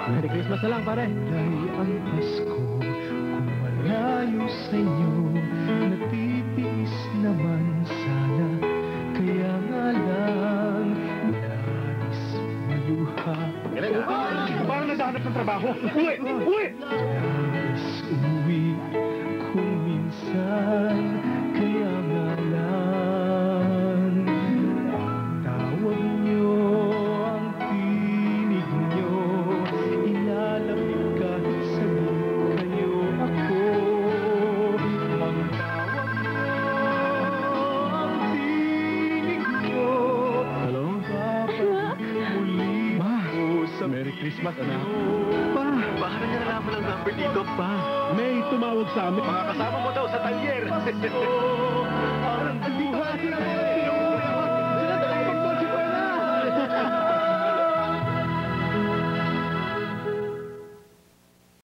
Merry Christmas na lang, pare. Ay ang Pasko, kung malayo sa inyo, natitiis naman sana. Kaya nga lang, nais maluha. Parang naghahanap ng trabaho. Uwi! Uwi! Nais uwi kung minsan, kaya nga lang. Tawag niyo ang tinig niyo, ilalamig kahit saglit kayo ako. Ang tawag niyo ang tinig niyo. Hello? Babalik muli ako sa Merry Christmas, anak. Pa! Baka na niya nalaman ang number dito. Pa, may tumawag sa amin. Mga kasama mo daw sa talyer.